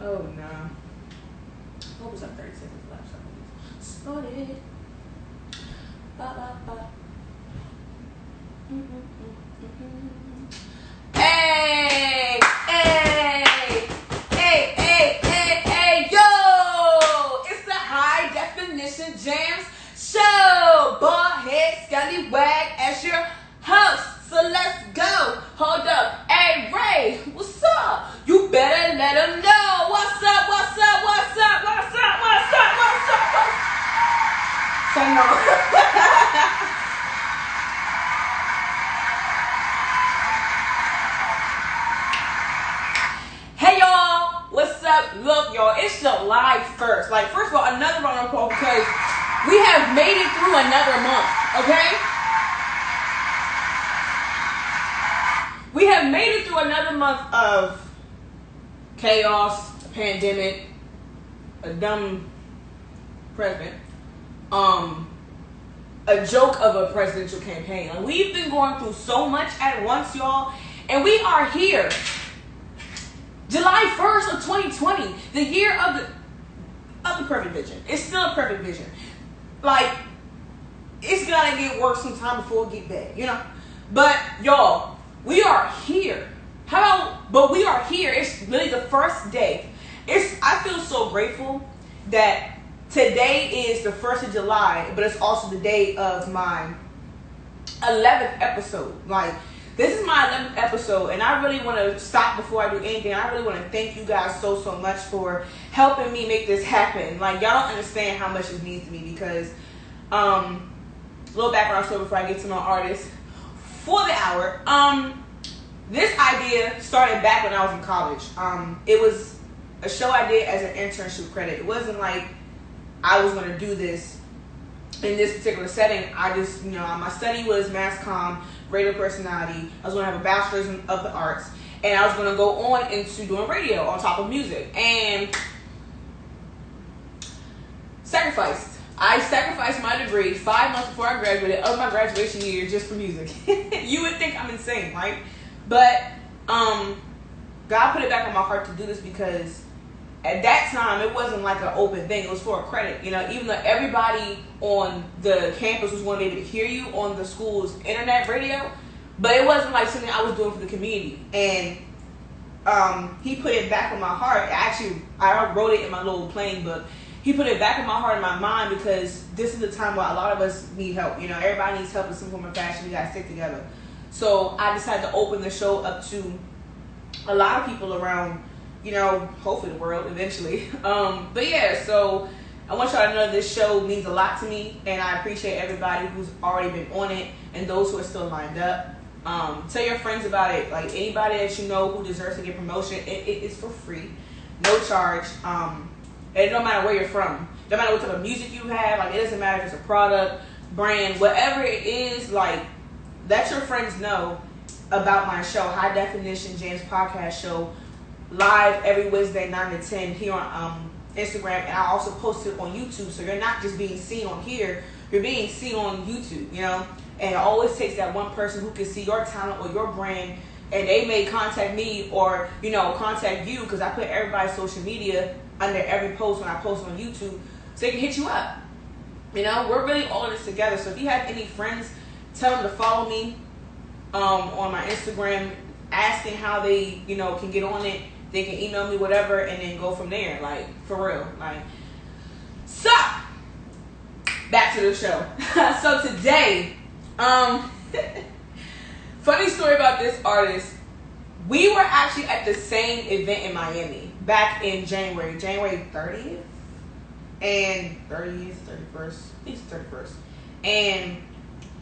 Oh no. What was up? 30 seconds left. Started. Ba, ba, ba. Hey! Hey! Hey, hey, hey, hey, yo! It's the high definition Jamz show. Ballhead Scallywag as your host. So let's go. Hold up. Hey, R.A.E, what's up? You better let them know. What's up? What's up? What's up? What's up? What's up? What's up? So no. Hey y'all, what's up? Look, y'all, it's July 1st. Like, first of all, another round of applause because we have made it through another month, okay? We have made it through another month of chaos, a pandemic, a dumb president, a joke of a presidential campaign. Like, we've been going through so much at once, y'all, and we are here. July 1st of 2020, the year of the perfect vision. It's still a perfect vision. Like, it's gotta get worse sometime before it get bad, you know? But y'all, we are here. But we are here. It's really the first day. I feel so grateful that today is the 1st of July, but it's also the day of my 11th episode. Like, this is my 11th episode, and I really want to stop before I do anything. I really want to thank you guys so much for helping me make this happen. Like, y'all don't understand how much it means to me because, a little background story before I get to my artist for the hour. This idea started back when I was in college. It was a show I did as an internship credit. It wasn't like I was going to do this in this particular setting. I just, my study was mass comm, radio personality. I was going to have a bachelor's of the arts, and I was going to go on into doing radio on top of music. And I sacrificed my degree 5 months before I graduated of my graduation year just for music. You would think I'm insane, right? But God put it back on my heart to do this because at that time, it wasn't like an open thing. It was for a credit, even though everybody on the campus was going to be able to hear you on the school's internet radio, but it wasn't like something I was doing for the community. And he put it back in my heart. Actually, I wrote it in my little playing book. He put it back in my heart and my mind because this is the time where a lot of us need help. Everybody needs help in some form of fashion. We got to stick together. So I decided to open the show up to a lot of people around, hopefully the world eventually. But yeah, so I want y'all to know this show means a lot to me, and I appreciate everybody who's already been on it and those who are still lined up. Tell your friends about it. Like, anybody that you know who deserves to get promotion, it is for free, no charge. And no matter where you're from, no matter what type of music you have, like, it doesn't matter if it's a product, brand, whatever it is, like, let your friends know about my show, High Definition Jamz Podcast Show, live every Wednesday 9 to 10 here on Instagram, and I also post it on YouTube. So you're not just being seen on here, you're being seen on YouTube, and it always takes that one person who can see your talent or your brand, and they may contact me or contact you, because I put everybody's social media under every post when I post on YouTube, so they can hit you up. We're really all in this together. So if you have any friends, tell them to follow me on my Instagram, asking how they can get on it. They can email me, whatever, and then go from there. Like, for real. Like, so back to the show. So today, funny story about this artist. We were actually at the same event in Miami back in January 30th and 30th, 31st. I think it's 31st. And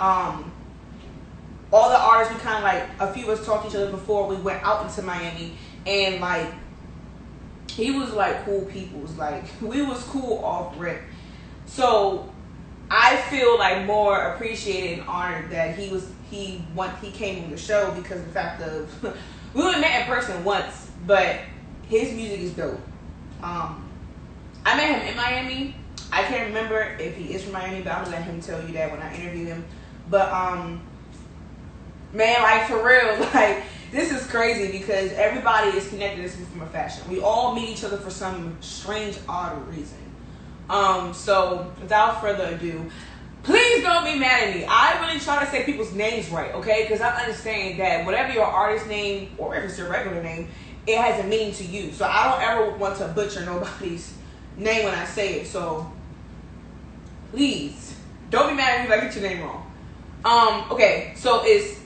all the artists, we kind of like, a few of us talked to each other before we went out into Miami, and like, he was like cool peoples, like, we was cool off rip. So I feel like more appreciated and honored that he came on the show, because of the fact of we only met in person once, but his music is dope. I met him in Miami. I can't remember if he is from Miami, but I'm gonna let him tell you that when I interview him. But man, like, for real, like, This is crazy because everybody is connected to from a fashion. We all meet each other for some strange, odd reason. So without further ado, please don't be mad at me. I really try to say people's names right, okay? Because I understand that whatever your artist name or if it's your regular name, it has a meaning to you. So I don't ever want to butcher nobody's name when I say it. So please don't be mad at me if I get your name wrong. Okay, so it's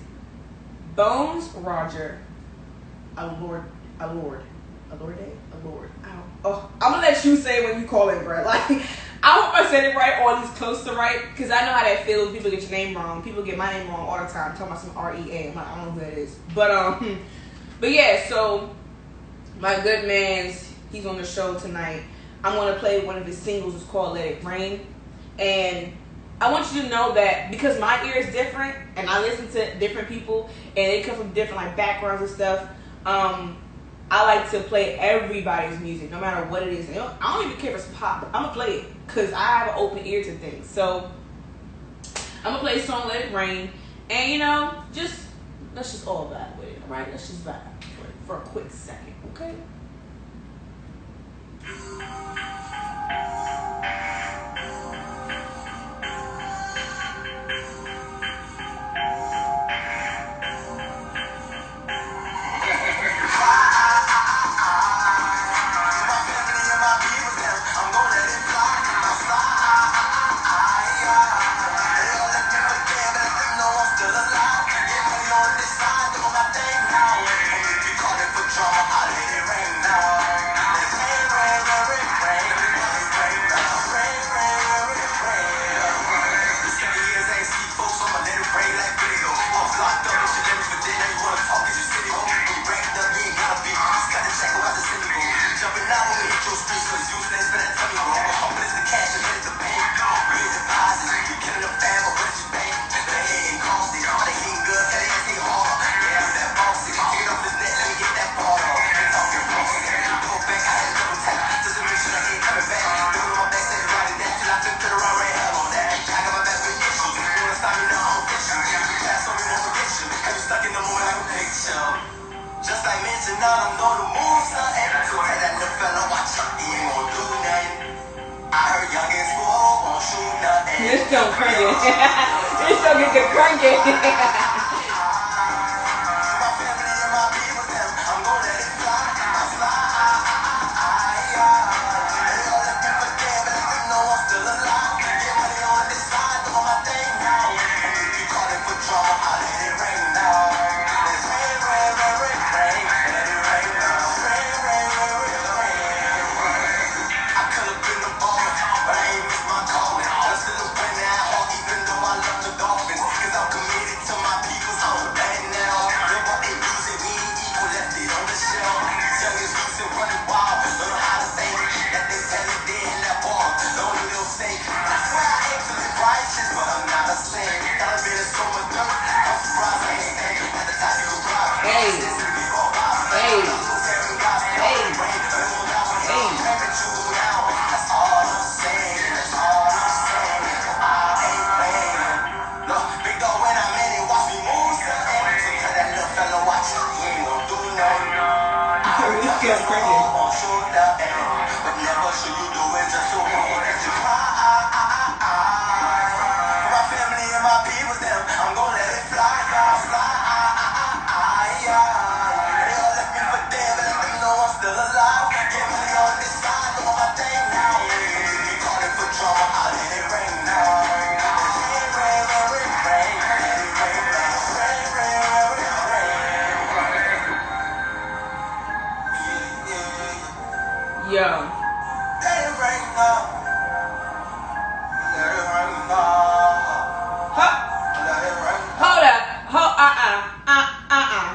Bonez Roger Alorde. Oh, I'm gonna let you say when you call it, bro. Like, I hope I said it right or at least close to right, because I know how that feels. People get your name wrong. People get my name wrong all the time. Talking about some R.A.E. I'm like, I don't know who that is. But yeah, so my good man's, he's on the show tonight. I'm gonna play one of his singles. It's called Let It Rain. And I want you to know that because my ear is different and I listen to different people and they come from different like backgrounds and stuff, I like to play everybody's music, no matter what it is. And I don't even care if it's pop. I'm gonna play it because I have an open ear to things. So I'm gonna play the song "Let It Rain," and let's just all vibe with it, all right? Let's just vibe for a quick second, okay? This don't crank it. This don't get to crank it.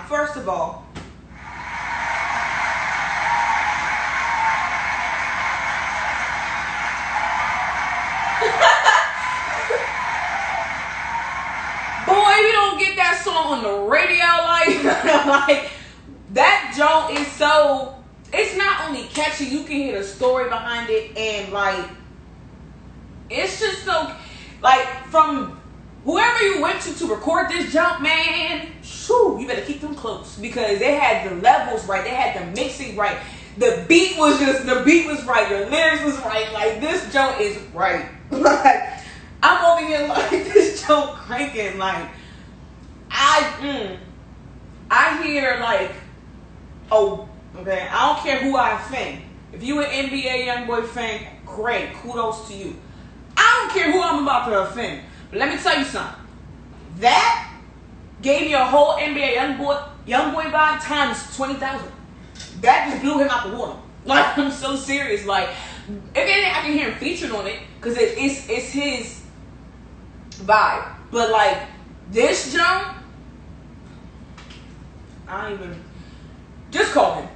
First of all, boy, you don't get that song on the radio like that joint is so, it's not only catchy, you can hear the story behind it, and like it's just so, like, from whoever you went to record this jump, man, shoo, you better keep them close because they had the levels right, they had the mixing right, the beat was right, your lyrics was right, like this jump is right. Like I'm over here like this jump cranking, like I hear like, oh, okay, I don't care who I offend. If you an NBA YoungBoy fan, great, kudos to you. I don't care who I'm about to offend. But let me tell you something. That gave me a whole NBA YoungBoy vibe times 20,000. That just blew him out the water. Like, I'm so serious. Like, if anything, I can hear him featured on it because it's his vibe. But like this jump, I don't even. Just call him.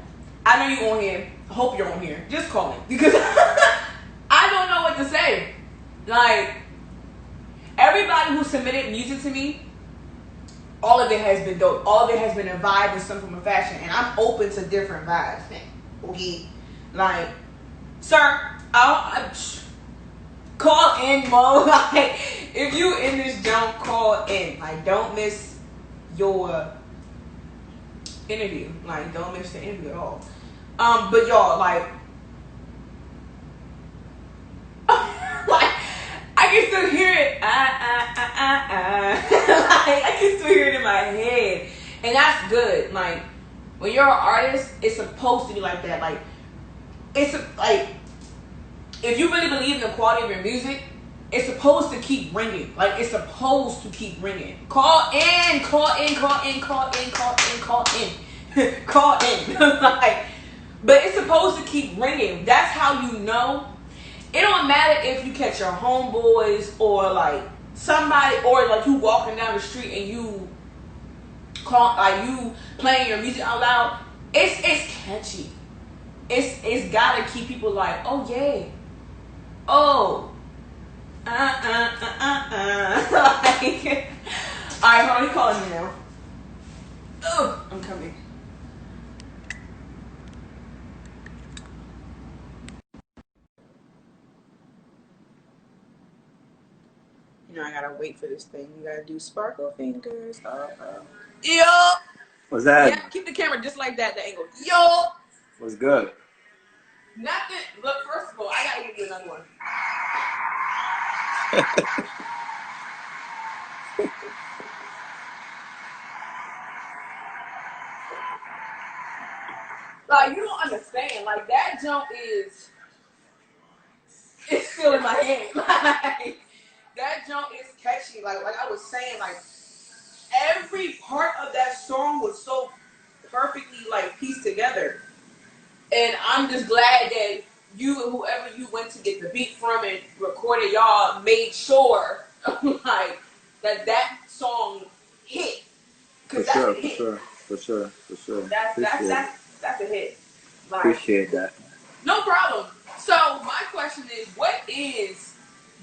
I know you on here. I hope you're on here. Just call him because I don't know what to say. Like, everybody who submitted music to me, all of it has been dope. All of it has been a vibe in some form of fashion, and I'm open to different vibes. Okay, like, sir, call in, Mo. Like, if you in this jump, call in. Like, don't miss your interview. Like, don't miss the interview at all. But y'all, like, like, I can still hear it. Like, I can still hear it in my head, and that's good. Like, when you're an artist, it's supposed to be like that. Like, like, if you really believe in the quality of your music, it's supposed to keep ringing. Like, it's supposed to keep ringing. Call in, call in, call in, call in, call in, call in, call in. Like, but it's supposed to keep ringing. That's how you know. It don't matter if you catch your homeboys or like somebody, or like you walking down the street and you call, like you playing your music out loud. It's catchy. It's gotta keep people like, oh yeah, oh, like, all right, hold on, he calling me now. Oh, I'm coming. You know, I gotta wait for this thing. You gotta do sparkle fingers. Yo. What's that? Yeah, keep the camera just like that, the angle. Yo. What's good? Nothing. Look, first of all, I gotta give you another one. Like, you don't understand. Like, that jump it's still in my head. Like, that jump is catchy. Like I was saying, like, every part of that song was so perfectly, like, pieced together. And I'm just glad that you and whoever you went to get the beat from and recorded, y'all made sure, like, that song hit. For sure, for sure, for sure, for sure. That's a hit. Like, appreciate that. No problem. So my question is, what is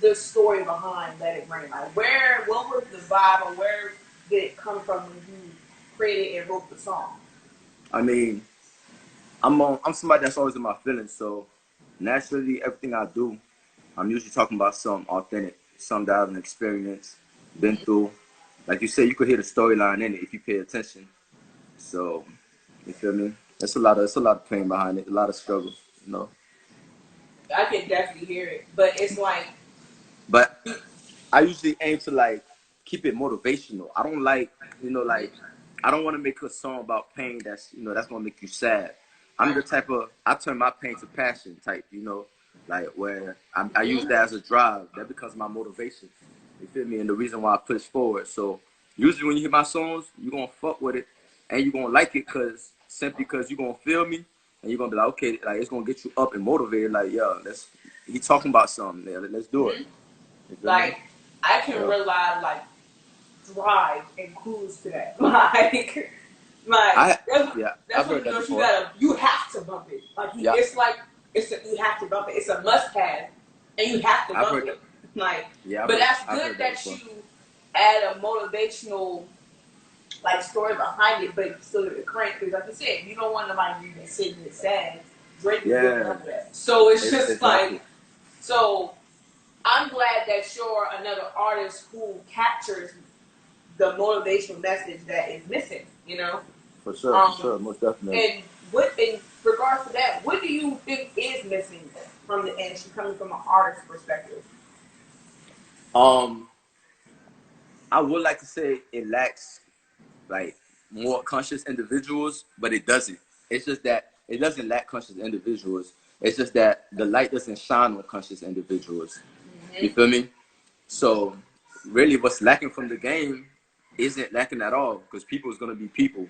the story behind Let It Rain? Like, what was the vibe, or where did it come from when you created and wrote the song? I mean, I'm somebody that's always in my feelings, so naturally everything I do, I'm usually talking about something authentic, something that I've experienced, been through. Like you said, you could hear the storyline in it if you pay attention. So, you feel me? It's a lot of pain behind it, a lot of struggle, you know. I can definitely hear it, but it's like. But I usually aim to like keep it motivational. I don't like, like, I don't want to make a song about pain that's gonna make you sad. I'm the type of, I turn my pain to passion type, like where I use that as a drive. That becomes my motivation. You feel me? And the reason why I push forward. So usually when you hear my songs, you're gonna fuck with it and you're gonna like it simply because you're gonna feel me and you're gonna be like, okay, like it's gonna get you up and motivated. Like, yo, he talking about something there. Let's do it. Like, I can realize, like, drive and cruise to that. That's what you have to bump it. Like, it's like, you have to bump it. It's a must have, and you have to bump it. Like, but that's good that you add a motivational, like, story behind it, but still the crank, because like you said, you don't want nobody to be sitting there sad. Drake is doing none of that. So it's just like, so I'm glad that you're another artist who captures the motivational message that is missing, you know? For sure, most definitely. And what, in regards to that, what do you think is missing from the industry, coming from an artist's perspective? I would like to say it lacks like more conscious individuals, but it doesn't. It's just that it doesn't lack conscious individuals. It's just that the light doesn't shine on conscious individuals. You feel me? So really what's lacking from the game isn't lacking at all, because people is gonna be people,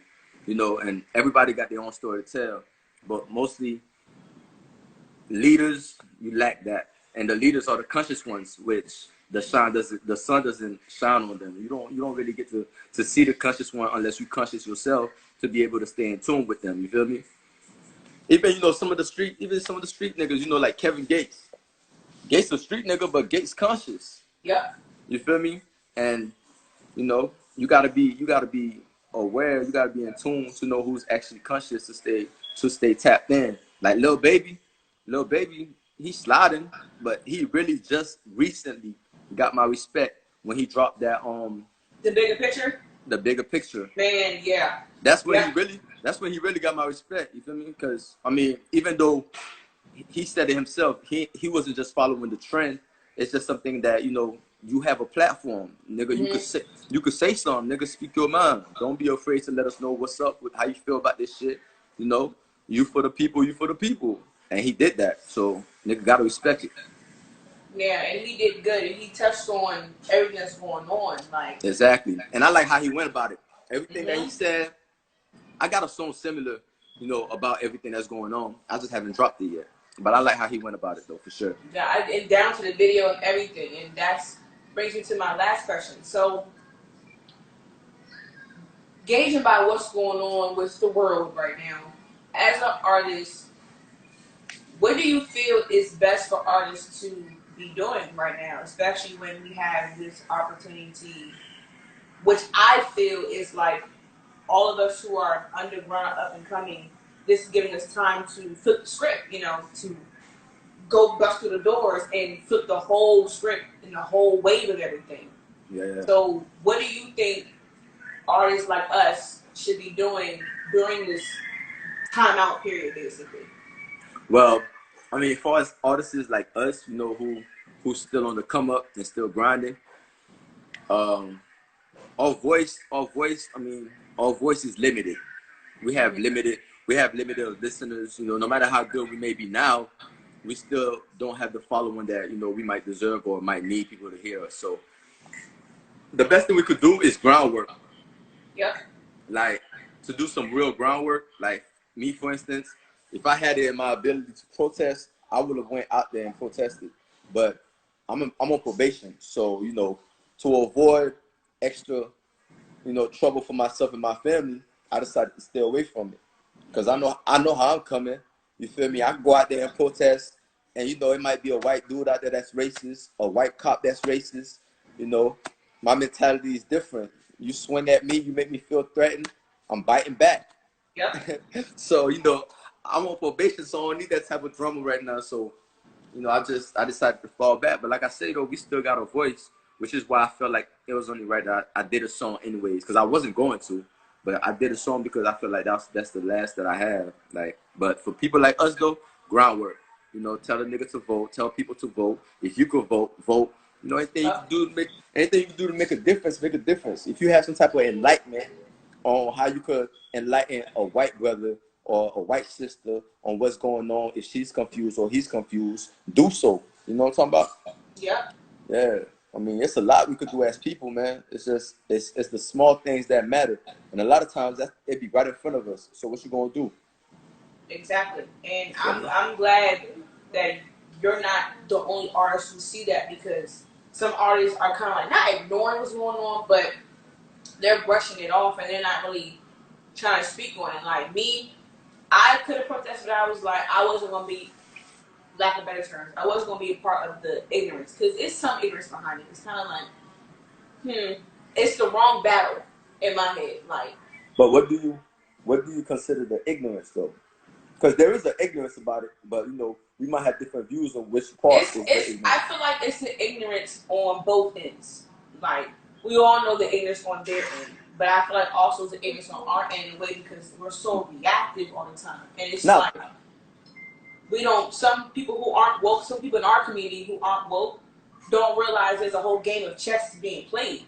you know, and everybody got their own story to tell. But mostly leaders, you lack that. And the leaders are the conscious ones, which the sun doesn't shine on them. You don't really get to see the conscious one unless you conscious yourself to be able to stay in tune with them. You feel me? Even some of the street niggas, like Kevin Gates. Gates a street nigga, but Gates conscious. Yep. You feel me? And you gotta be aware, you gotta be in tune to know who's actually conscious to stay tapped in. Like Lil Baby, he's sliding, but he really just recently got my respect when he dropped that The bigger picture? The Bigger Picture. Man, yeah. That's when he really got my respect, you feel me? Because I mean, even though he said it himself, he wasn't just following the trend. It's just something that, you have a platform, nigga. You could say something, nigga. Speak your mind. Don't be afraid to let us know what's up with how you feel about this shit. You for the people, and he did that. So nigga gotta respect it. Yeah, and he did good, and he touched on everything that's going on, like exactly. And I like how he went about it. Everything that he said, I got a song similar, about everything that's going on. I just haven't dropped it yet, but I like how he went about it though, for sure. Yeah, and down to the video and everything, and that's brings me to my last question. So, gauging by what's going on with the world right now, as an artist, what do you feel is best for artists to be doing right now, especially when we have this opportunity, which I feel is like all of us who are underground, up and coming, this is giving us time to flip the script, to go bust through the doors and flip the whole script and the whole wave of everything. Yeah. So what do you think artists like us should be doing during this timeout period, basically? Well, I mean, as far as artists like us, who's still on the come up and still grinding, our voice, our voice is limited. We have limited listeners. No matter how good we may be now, we still don't have the following that we might deserve or might need people to hear us. So the best thing we could do is groundwork. Yep. Like, to do some real groundwork. Like me, for instance, if I had it in my ability to protest, I would have went out there and protested. But I'm on probation, so to avoid extra trouble for myself and my family, I decided to stay away from it. Because I know how I'm coming. You feel me? I can go out there and protest, and it might be a white dude out there that's racist, a white cop that's racist. My mentality is different. You swing at me, you make me feel threatened, I'm biting back. Yep. So, I'm on probation, so I don't need that type of drama right now. So, I decided to fall back. But like I say, though, we still got a voice, which is why I felt like it was only right that I did a song anyways, because I wasn't going to. But I did a song because I feel like that's the last that I have. Like, but for people like us, though, groundwork. Tell a nigga to vote. Tell people to vote. If you could vote, vote. Anything you can do to make a difference, make a difference. If you have some type of enlightenment on how you could enlighten a white brother or a white sister on what's going on, if she's confused or he's confused, do so. You know what I'm talking about? Yep. Yeah. I mean, it's a lot we could do as people, man. It's just it's the small things that matter, and a lot of times it be right in front of us. So what you gonna do? Exactly, and I'm glad that you're not the only artist who see that, because some artists are kind of like not ignoring what's going on, but they're brushing it off and they're not really trying to speak on it. Like me, I could have protested, but I was like, I wasn't gonna be, lack of better terms, I wasn't gonna be a part of the ignorance, because it's some ignorance behind it. It's kind of like, it's the wrong battle in my head. Like, but what do you consider the ignorance though? because there is an ignorance about it, but you know, we might have different views on which part is the ignorance. I feel like it's the ignorance on both ends. Like, we all know the ignorance on their end, but I feel like also the ignorance on our end in a way because we're so reactive all the time. And it's like, we don't, some people who aren't woke, some people in our community who aren't woke, don't realize there's a whole game of chess being played.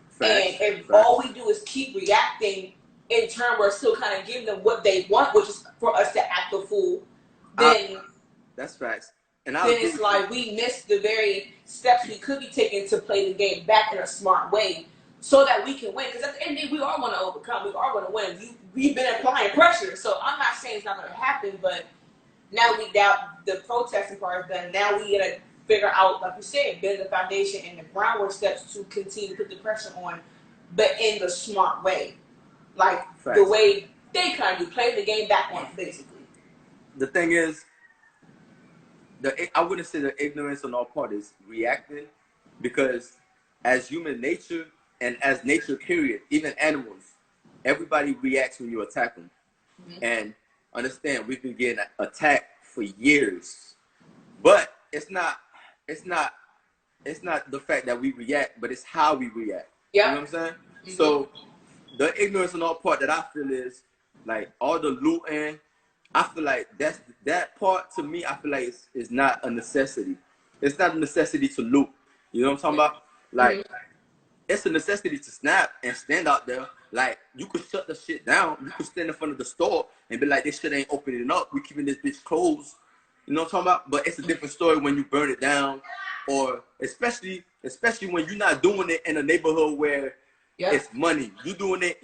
Facts, and if all we do is keep reacting, in turn, we're still kind of giving them what they want, which is for us to act a fool. Then that's facts. And then it's like we missed the very steps we could be taking to play the game back in a smart way, so that we can win. Because at the end of the day, we are going to overcome. We are going to win. We've been applying pressure, so I'm not saying it's not going to happen, but now we doubt the protesting part is done. Now we gotta figure out, like you said, build the foundation and the groundwork steps to continue to put the pressure on, but in the smart way, like the way they kind of do, play the game back on, basically. The thing is, I wouldn't say the ignorance on our part is reacting, because as human nature and as nature period, even animals, everybody reacts when you attack them. And understand, we've been getting attacked for years, but it's not the fact that we react, but it's how we react. You know what I'm saying? So the ignorance on our part that I feel is like all the looting. I feel like that part to me, I feel like is not a necessity. It's not a necessity to loot. You know what I'm talking about? Like it's a necessity to snap and stand out there. Like, you could shut the shit down. You could stand in front of the store and be like, this shit ain't opening up. We keeping this bitch closed. You know what I'm talking about? But it's a different story when you burn it down, or especially when you're not doing it in a neighborhood where it's money. You're doing it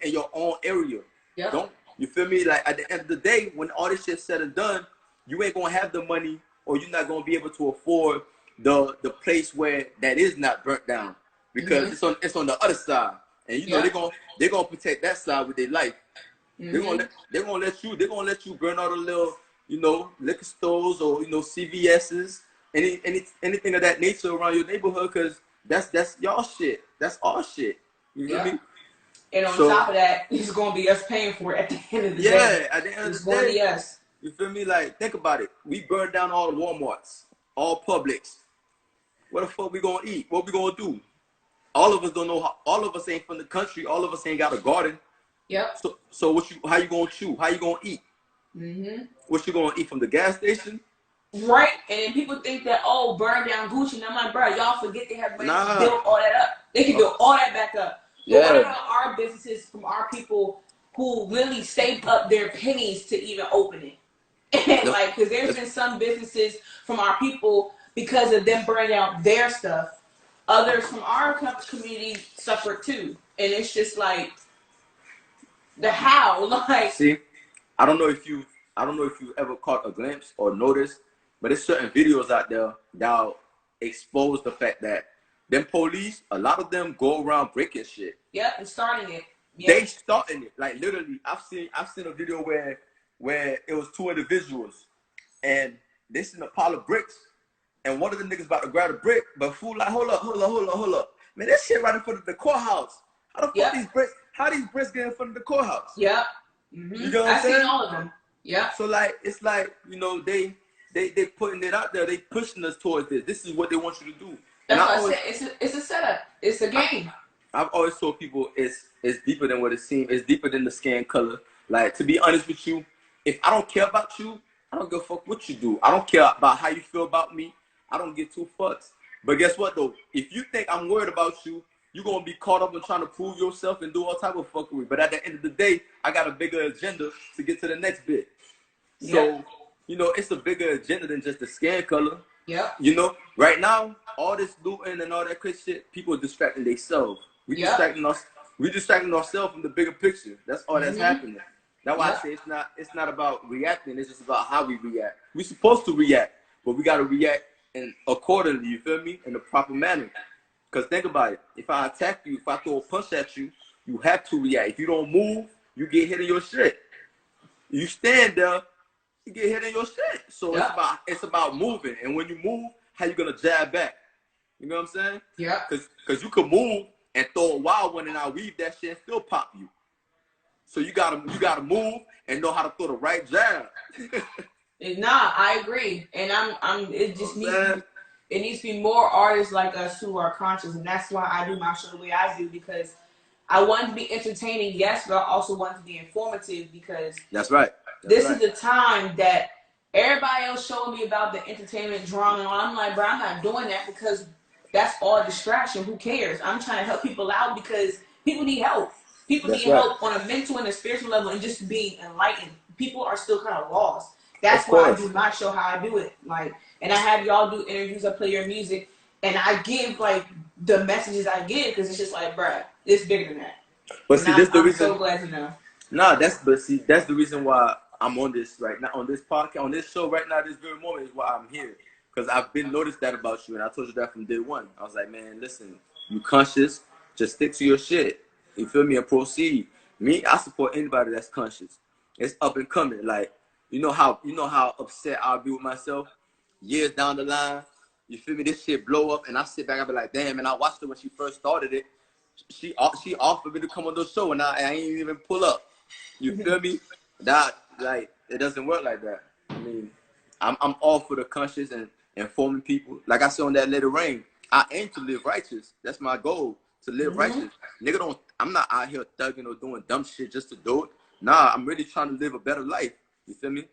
in your own area. Don't you feel me? Like, at the end of the day, when all this shit's said and done, you ain't gonna have the money, or you're not gonna be able to afford the place where that is not burnt down, because it's on the other side. And you know they're gonna protect that side with their life. They're gonna let you burn all the little, you know, liquor stores or, you know, CVS's, anything of that nature around your neighborhood, because that's y'all shit. That's our shit. You know what I mean? And on top of that, it's gonna be us paying for it at the end of the day. Yeah, at the end of the day, it's gonna be us. You feel me? Like, think about it. We burned down all the Walmarts, all Publix. What the fuck we gonna eat? What we gonna do? All of us don't know how. All of us ain't from the country. All of us ain't got a garden. So how you gonna chew? How you gonna eat? What you gonna eat from the gas station? Right. And then people think that, oh, burn down Gucci. And I'm like, bro, y'all forget they have built all that up. They can build all that back up. But what about our businesses from our people who really saved up their pennies to even open it? And like, because there's been some businesses from our people, because of them burning out their stuff, others from our community suffered too. And it's just like, the how, like. See, I don't know if you ever caught a glimpse or noticed, but there's certain videos out there that expose the fact that them police, a lot of them go around breaking shit. And starting it. They starting it. Like, literally, I've seen a video where it was two individuals and they seen a pile of bricks, and one of the niggas about to grab a brick, but fool like, hold up. Man, that shit right in front of the courthouse. How the fuck how these bricks get in front of the courthouse? You know what I'm saying? I've seen all of them. So like, it's like, you know, they putting it out there, they pushing us towards this. This is what they want you to do. That's what I said. It's a setup. It's a game. I've always told people it's deeper than what it seems. It's deeper than the skin color. Like, to be honest with you, if I don't care about you, I don't give a fuck what you do. I don't care about how you feel about me. I don't give two fucks. But guess what though? If you think I'm worried about you, you're gonna be caught up in trying to prove yourself and do all type of fuckery. But at the end of the day, I got a bigger agenda to get to the next bit. So, you know, it's a bigger agenda than just the skin color. You know, right now, all this looting and all that crazy shit, people are distracting themselves. We distracting ourselves from the bigger picture. That's all that's happening. That's why I say it's not about reacting. It's just about how we react. We're supposed to react, but we gotta react accordingly. You feel me? In the proper manner. Because think about it. If I attack you, if I throw a punch at you, you have to react. If you don't move, you get hit in your shit. You stand there, you get hit in your shit. So it's about moving. And when you move, how you gonna jab back? You know what I'm saying? Because you can move and throw a wild one and I'll weave that shit and still pop you. So you gotta move and know how to throw the right jab. Nah, I agree, and it just needs to be more artists like us who are conscious, and that's why I do my show the way I do, because I want to be entertaining, yes, but I also want to be informative, because that's right. This is the time that everybody else showing me about the entertainment drama, and I'm like, bro, I'm not doing that because that's all distraction. Who cares? I'm trying to help people out because people need help. People need help on a mental and a spiritual level, and just being enlightened. People are still kind of lost. That's why I do my show how I do it. Like, and I have y'all do interviews. I play your music, and I give like the messages I give, because it's just like, bruh, it's bigger than that. But see, this the reason. I'm so glad to know. Nah, that's the reason why I'm on this right now, on this podcast, on this show right now. This very moment is why I'm here, because I've been noticed that about you, and I told you that from day one. I was like, man, listen, you conscious, just stick to your shit. You feel me? And proceed. Me, I support anybody that's conscious. It's up and coming. Like, you know how upset I'll be with myself years down the line. You feel me? This shit blow up, and I sit back, I be like, damn. And I watched her when she first started it. She offered me to come on the show, and I ain't even pull up. You feel me? That, like, it doesn't work like that. I mean, I'm all for the conscious and informing people. Like I said on that Let It Rain, I aim to live righteous. That's my goal, to live righteous. Nigga, I'm not out here thugging or doing dumb shit just to do it. Nah, I'm really trying to live a better life. You feel me?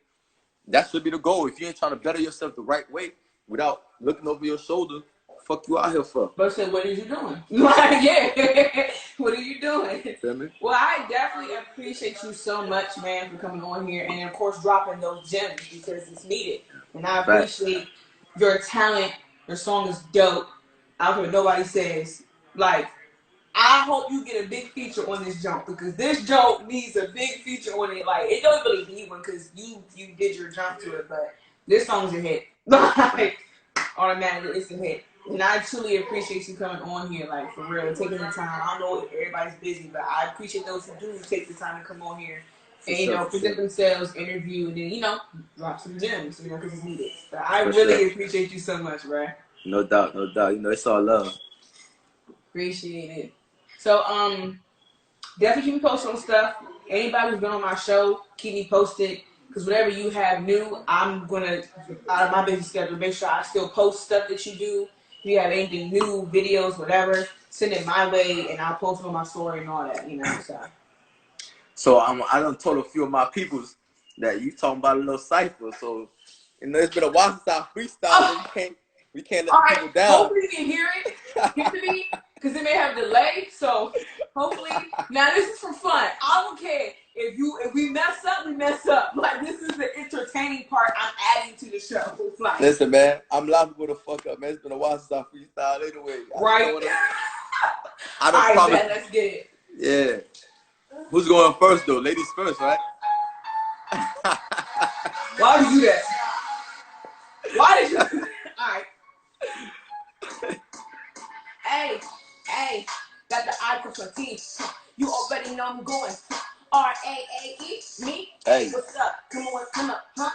That should be the goal. If you ain't trying to better yourself the right way without looking over your shoulder, fuck you out here for? But say, what are you doing? Like, yeah, what are you doing? Feel me? Well, I definitely appreciate you so much, man, for coming on here and, of course, dropping those gems, because it's needed. And I appreciate your talent. Your song is dope. I don't care what nobody says. Like, I hope you get a big feature on this jump, because this jump needs a big feature on it. Like, it don't really need one because you did your jump to it, but this song's a hit. Like, automatically, it's a hit. And I truly appreciate you coming on here, like, for real, taking the time. I don't know if everybody's busy, but I appreciate those who do take the time to come on here and, present themselves, interview, and then, drop some gems, because it's needed. But I really appreciate you so much, bro. No doubt, no doubt. It's all love. Appreciate it. So, definitely keep me posted on stuff. Anybody who's been on my show, keep me posted. Because whatever you have new, I'm going to, out of my busy schedule, make sure I still post stuff that you do. If you have anything new, videos, whatever, send it my way, and I'll post it on my story and all that, So I done told a few of my peoples that you talking about a little cipher. So, it's been a while since I freestyled. We can't let people down. Hopefully you can hear it. Hear me, because it may have delay. So hopefully, now this is for fun. I don't care if we mess up, we mess up. Like, this is the entertaining part I'm adding to the show. Like, listen, man, I'm liable to fuck up, man. It's been a while since I freestyled anyway. Right. I don't promise. Bet, let's get it. Yeah. Who's going first though? Ladies first, right? Why did you do that? Why did you do that? All right. Hey, got the eye for some teeth. You already know I'm going. R.A.E, me? Hey. What's up? Come up, huh?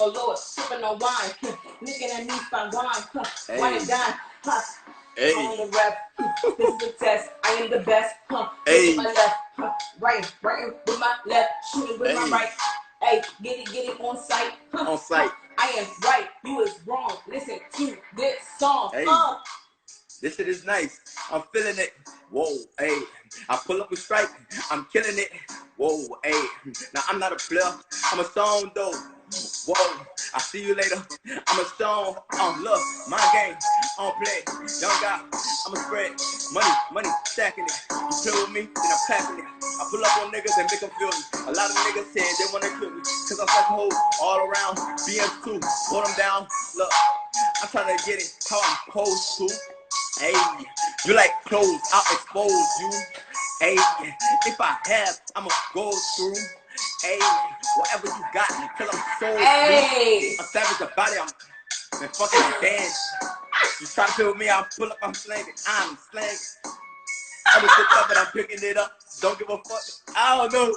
Oh, Lord, sipping on wine. Looking at me, find wine. Hey. Wine and dine, huh? Hey. On the rep. This is the test. I am the best, huh? Hey. With my left, huh? Right with my left. Shooting with my right. Hey, get it on sight. Huh? On sight. I am right, you is wrong. Listen to this song. Hey. This shit is nice. I'm feeling it. Whoa, hey. I pull up a strike. I'm killing it. Whoa, hey. Now I'm not a player. I'm a song though. Whoa, I see you later. I'm a stone. Look, my game. I don't play. Young guy. I'ma spread money, stacking it. You play with me, then I'm packing it. I pull up on niggas and make them feel me. A lot of niggas said they wanna kill me, cause I'm fucking hoes all around. BM2, hold them down. Look, I'm trying to get it how I'm supposed to. Hey, you like clothes, I'll expose you. Hey, if I have, I'ma go through. Hey, whatever you got, till I'm so hey. I'm savage about it, I'm fucking dance. You try to kill me, I'll pull up, I'm slanging. I'm slanging. I'm a sit up, but I'm picking it up. Don't give a fuck. I don't know.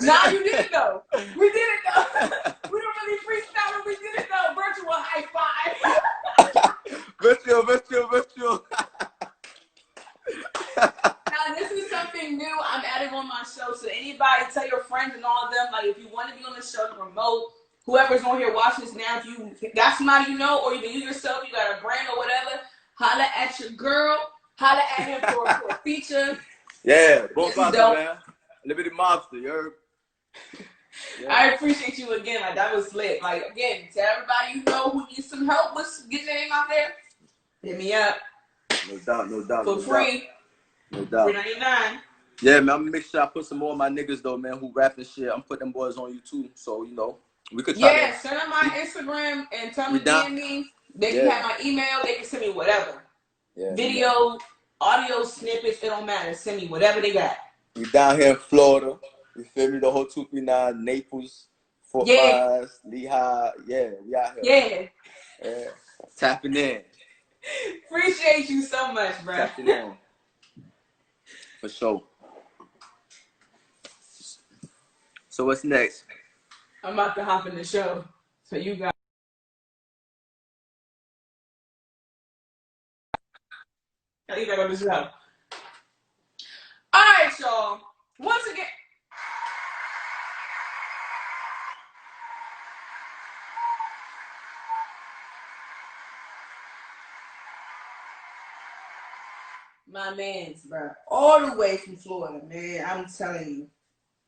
Nah, you did it though. We did it though. We don't really freestyle, but we did it though. Virtual high five. Virtual. Now this is something new I'm adding on my show. So anybody If you want to be on the show to promote, whoever's on here watching this now, if you got somebody you know, or even you yourself, you got a brand or whatever, holla at your girl, holla at him for a feature. Yeah, Bonez Roger, man. Liberty Mobster, you heard? Yeah. I appreciate you again. Like, that was lit. Like, again, to everybody you know who needs some help with getting their name out there, hit me up. No doubt, no doubt. For free. No doubt. $3.99. Yeah, man, I'm gonna make sure I put some more of my niggas though, man, who rap and shit. I'm putting them boys on YouTube, so you know we could try. Yeah, send them my Instagram and tell me DM me. They can have my email. They can send me whatever. Yeah, video, audio snippets. It don't matter. Send me whatever they got. We down here in Florida. You feel me? The whole 239, Naples, Fort Myers, Lehigh. Yeah, we out here. Yeah. Tapping in. Appreciate you so much, bro. Tapping in. For sure. So what's next? I'm about to hop in the show. So you got. You gotta go to the show. Alright, y'all. Once again. My man's, bro. All the way from Florida, man. I'm telling you.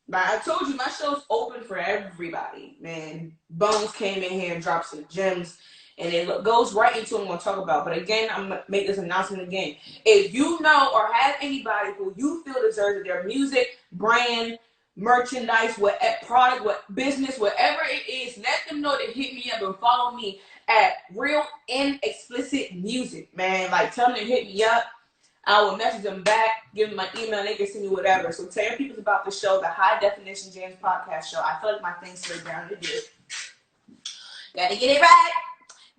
Like I told you, my show's open for everybody, man. Bonez came in here and dropped some gems, and it goes right into what I'm going to talk about. But again, I'm going to make this announcement again. If you know or have anybody who you feel deserves their music, brand, merchandise, what product, what business, whatever it is, let them know to hit me up and follow me at Real and Explicit Music, man. Like, tell them to hit me up. I will message them back, give them my email, and they can send me whatever. So tell your people about the show, the High Definition Jamz podcast show. I feel like my thing's slid down to this. Gotta get it right.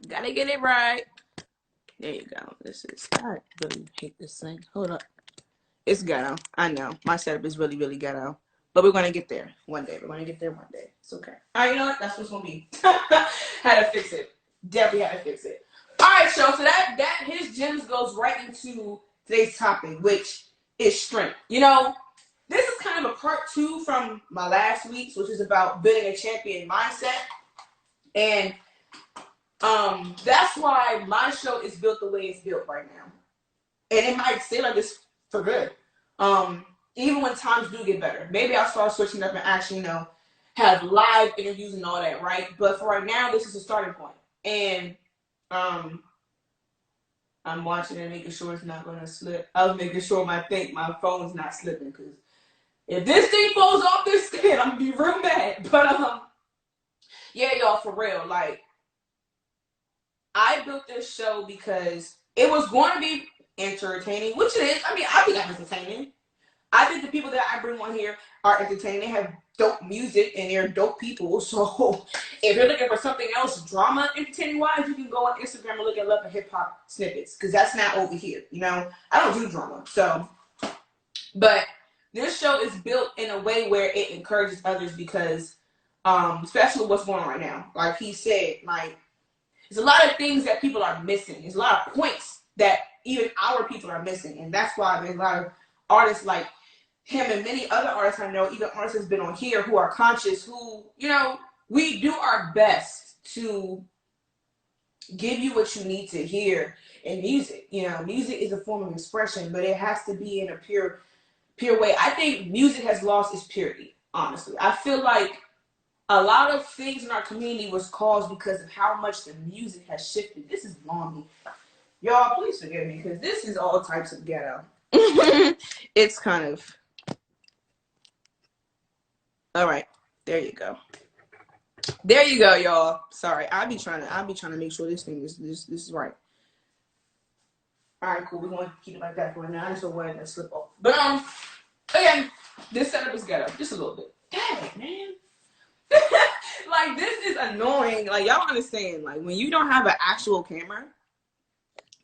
Gotta get it right. There you go. This is, I really hate this thing. Hold up. It's ghetto. I know. My setup is really, really ghetto. But we're going to get there one day. We're going to get there one day. It's okay. All right, you know what? That's what's going to be. Had to fix it. Definitely had to fix it. All right, y'all. So that his gems goes right into today's topic, which is strength. You know, this is kind of a part 2 from my last week's, which is about building a champion mindset. And that's why my show is built the way it's built right now. And it might stay like this for good. Even when times do get better. Maybe I'll start switching up and actually, you know, have live interviews and all that, right? But for right now, this is a starting point. And I'm watching and making sure it's not going to slip. I was making sure my phone's not slipping, because if this thing falls off this stand, I'm going to be real mad. But, yeah, y'all, for real. Like, I built this show because it was going to be entertaining, which it is. I mean, I think I'm entertaining. I think the people that I bring on here are entertaining. They have dope music and they're dope people. So if you're looking for something else, drama, entertaining-wise, you can go on Instagram and look at Love and Hip Hop Snippets, because that's not over here. You know, I don't do drama. So, but this show is built in a way where it encourages others, because, especially what's going on right now. Like he said, like, there's a lot of things that people are missing. There's a lot of points that even our people are missing. And that's why there's a lot of artists like him and many other artists I know, even artists that's been on here who are conscious, who, you know, we do our best to give you what you need to hear in music. You know, music is a form of expression, but it has to be in a pure way. I think music has lost its purity, honestly. I feel like a lot of things in our community was caused because of how much the music has shifted. This is long. Y'all, please forgive me, because this is all types of ghetto. It's kind of... All right, there you go. There you go, y'all. Sorry, I'll be trying to make sure this thing is this is right. All right, cool. We're going to keep it like that for now. I just don't want it to slip off. But again, this setup is ghetto, just a little bit. Dang, man. Like, this is annoying. Like, y'all understand, like, when you don't have an actual camera,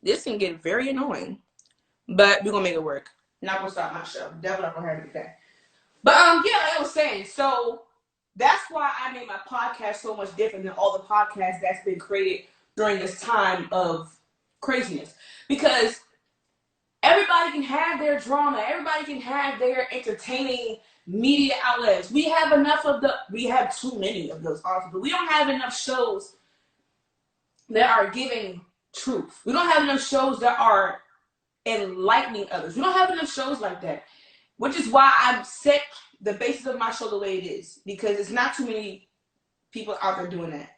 this can get very annoying. But we're gonna make it work. Not gonna stop my show. Definitely not gonna have it back. But yeah, like I was saying, so that's why I made my podcast so much different than all the podcasts that's been created during this time of craziness. Because everybody can have their drama, everybody can have their entertaining media outlets. We have too many of those artists, but we don't have enough shows that are giving truth. We don't have enough shows that are enlightening others. We don't have enough shows like that, which is why I've set the basis of my show the way it is, because it's not too many people out there doing that.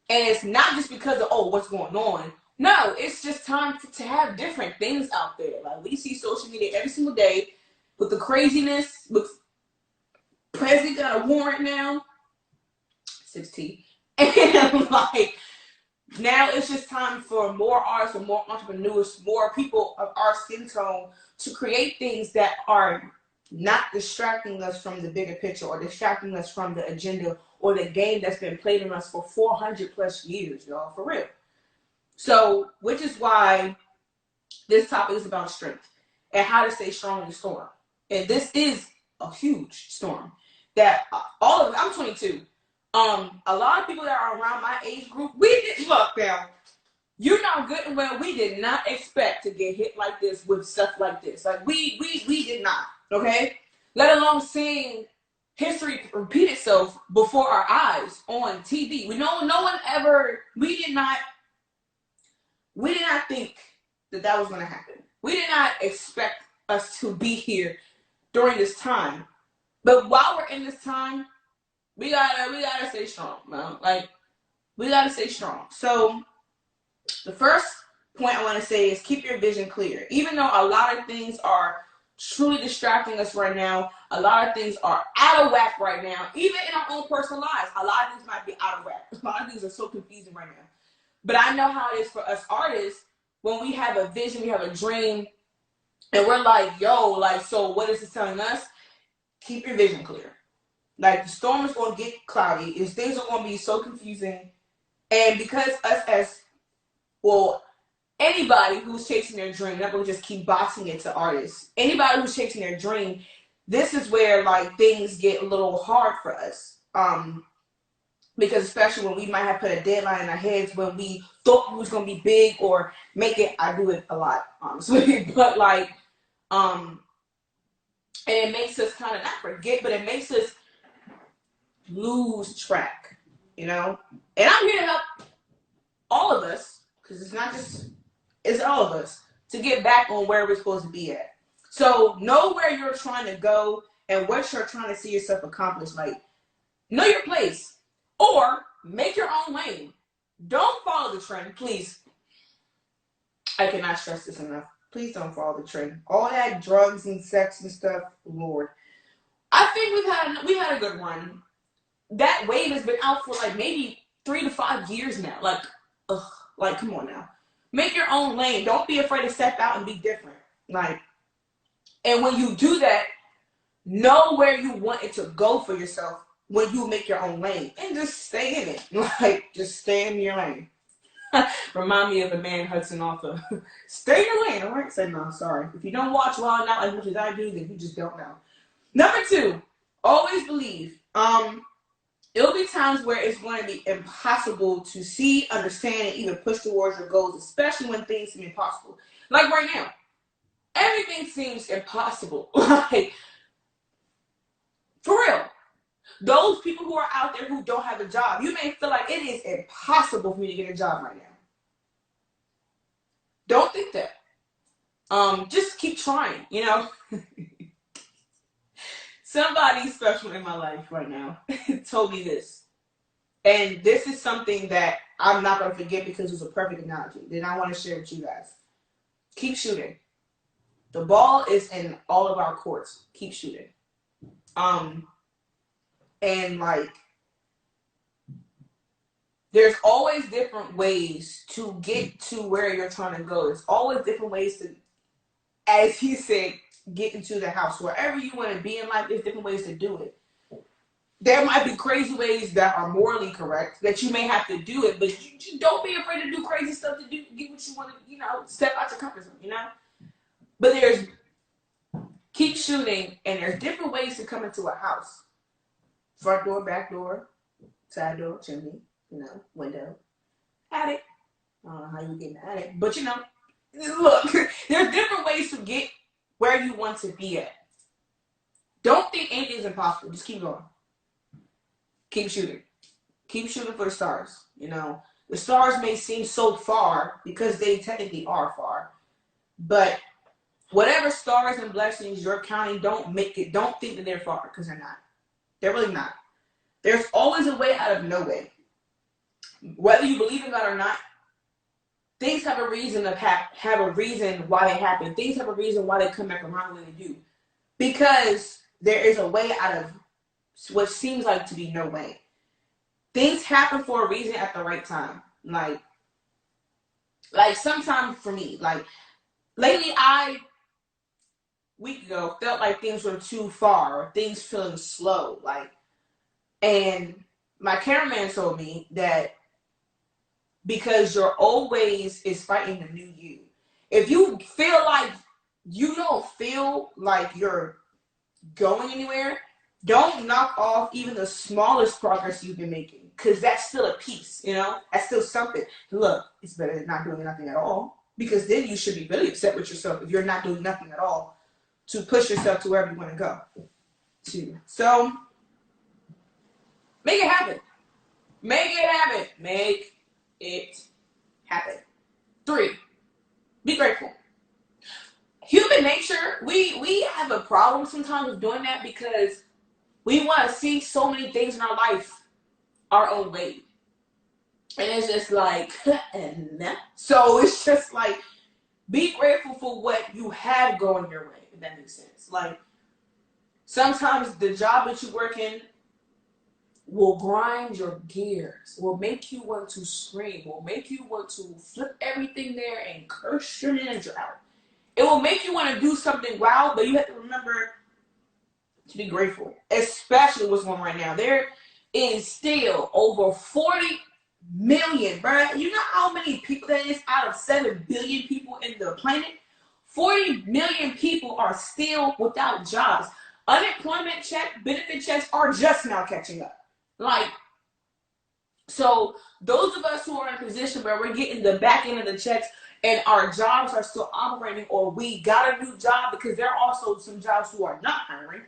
And it's not just because of, oh, what's going on. No, it's just time to have different things out there. Like, we see social media every single day with the craziness, with President got a warrant now, 6T, and like, now it's just time for more artists, and more entrepreneurs, more people of our skin tone to create things that are not distracting us from the bigger picture, or distracting us from the agenda or the game that's been played in us for 400 plus years, y'all, for real. So, which is why this topic is about strength and how to stay strong in the storm. And this is a huge storm that all of us, I'm 22. A lot of people that are around my age group, we did, look now, you know good and well, we did not expect to get hit like this with stuff like this. Like, we did not, okay? Let alone seeing history repeat itself before our eyes on TV. We did not think that was going to happen. We did not expect us to be here during this time. But while we're in this time, we gotta stay strong, man. Like, we gotta stay strong. So the first point I want to say is keep your vision clear. Even though a lot of things are truly distracting us right now, a lot of things are out of whack right now, even in our own personal lives, a lot of things might be out of whack. A lot of things are so confusing right now. But I know how it is for us artists when we have a vision, we have a dream, and we're like, yo, like, so what is this telling us? Keep your vision clear. Like, the storm is going to get cloudy. Things are going to be so confusing. And because us as, well, anybody who's chasing their dream, not going to just keep boxing it to artists. Anybody who's chasing their dream, this is where, like, things get a little hard for us. Because especially when we might have put a deadline in our heads when we thought we was going to be big or make it. I do it a lot, honestly. But, like, and it makes us kind of not forget, but it makes us lose track, you know? And I'm here to help all of us, because it's all of us, to get back on where we're supposed to be at. So know where you're trying to go and what you're trying to see yourself accomplish. Like, know your place, or make your own lane. Don't follow the trend, please. I cannot stress this enough. Please don't follow the trend. All that drugs and sex and stuff, Lord. I think we had a good run. That wave has been out for like maybe 3 to 5 years now. Like, come on now. Make your own lane. Don't be afraid to step out and be different. Like, and when you do that, know where you want it to go for yourself when you make your own lane. And just stay in it. Like, just stay in your lane. Remind me of the man Hudson author. Stay in your lane, all right? Say, no, sorry. If you don't watch Wild 'N Out as much as I do, then you just don't know. Number 2, always believe. It'll be times where it's going to be impossible to see, understand, and even push towards your goals, especially when things seem impossible. Like right now, everything seems impossible. Like, for real. Those people who are out there who don't have a job, you may feel like it is impossible for me to get a job right now. Don't think that. Just keep trying, you know? Somebody special in my life right now told me this. And this is something that I'm not going to forget because it was a perfect analogy. Then I want to share with you guys. Keep shooting. The ball is in all of our courts. Keep shooting. And like, there's always different ways to get to where you're trying to go. There's always different ways to, as he said, get into the house. Wherever you want to be in life, there's different ways to do it. There might be crazy ways that are morally correct that you may have to do it, but you don't be afraid to do crazy stuff to get what you want to, you know, step out your comfort zone, you know? But there's, keep shooting, and there's different ways to come into a house. Front door, back door, side door, chimney, you know, window, attic. I don't know how you get in the attic, but you know, look, there's different ways to get where you want to be at. Don't think anything's impossible. Just keep going. Keep shooting. Keep shooting for the stars. You know, the stars may seem so far because they technically are far, but whatever stars and blessings you're counting, don't think that they're far, because they're not. They're really not. There's always a way out of no way. Whether you believe in God or not, things have a reason have a reason why they happen. Things have a reason why they come back around when they do. Because there is a way out of what seems like to be no way. Things happen for a reason at the right time. Like sometimes for me, like lately week ago felt like things were too far or things feeling slow. And my cameraman told me that because your old ways is fighting the new you. If you feel like you don't feel like you're going anywhere, don't knock off even the smallest progress you've been making, because that's still a piece, you know? That's still something. Look, it's better than not doing nothing at all, because then you should be really upset with yourself if you're not doing nothing at all to push yourself to wherever you want to go. So, make it happen. Make it happen. Make it happen. 3, be grateful. Human nature, we have a problem sometimes with doing that because we want to see so many things in our life our own way. And it's just like, so it's just like, be grateful for what you have going your way, if that makes sense. Like, sometimes the job that you work in will grind your gears, will make you want to scream, will make you want to flip everything there and curse your manager out. It will make you want to do something wild, but you have to remember to be grateful, especially what's going on right now. There is still over 40 million, bro. You know how many people that is out of 7 billion people in the planet? 40 million people are still without jobs. Unemployment check, benefit checks are just now catching up. Like, so those of us who are in a position where we're getting the back end of the checks and our jobs are still operating, or we got a new job, because there are also some jobs who are not hiring,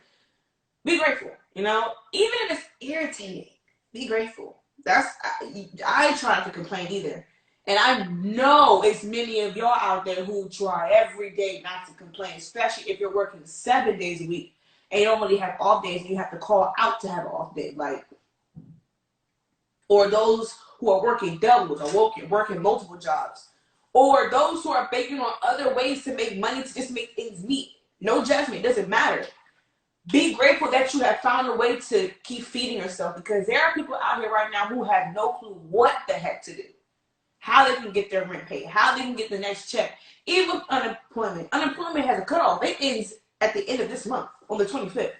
be grateful. You know, even if it's irritating, be grateful. I try not to complain either. And I know it's many of y'all out there who try every day not to complain, especially if you're working 7 days a week and you don't really have off days and you have to call out to have an off day. Like, or those who are working doubles or working multiple jobs, or those who are banking on other ways to make money to just make things meet. No judgment, it doesn't matter. Be grateful that you have found a way to keep feeding yourself, because there are people out here right now who have no clue what the heck to do, how they can get their rent paid, how they can get the next check. Even with unemployment has a cutoff. It ends at the end of this month on the 25th.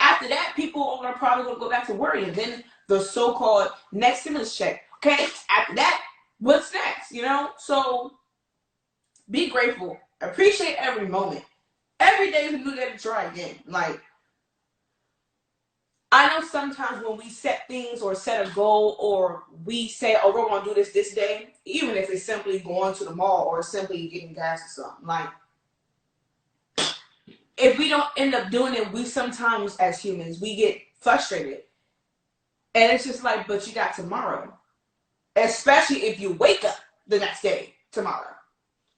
After that, people are probably going to go back to worrying. Then the so-called next stimulus check. Okay, after that, what's next? You know, so be grateful. Appreciate every moment. Every day is a new day to try again. Like, I know sometimes when we set things or set a goal, or we say, oh, we're going to do this day, even if it's simply going to the mall or simply getting gas or something, like, if we don't end up doing it, we sometimes as humans, we get frustrated. And it's just like, but you got tomorrow. Especially if you wake up the next day, tomorrow.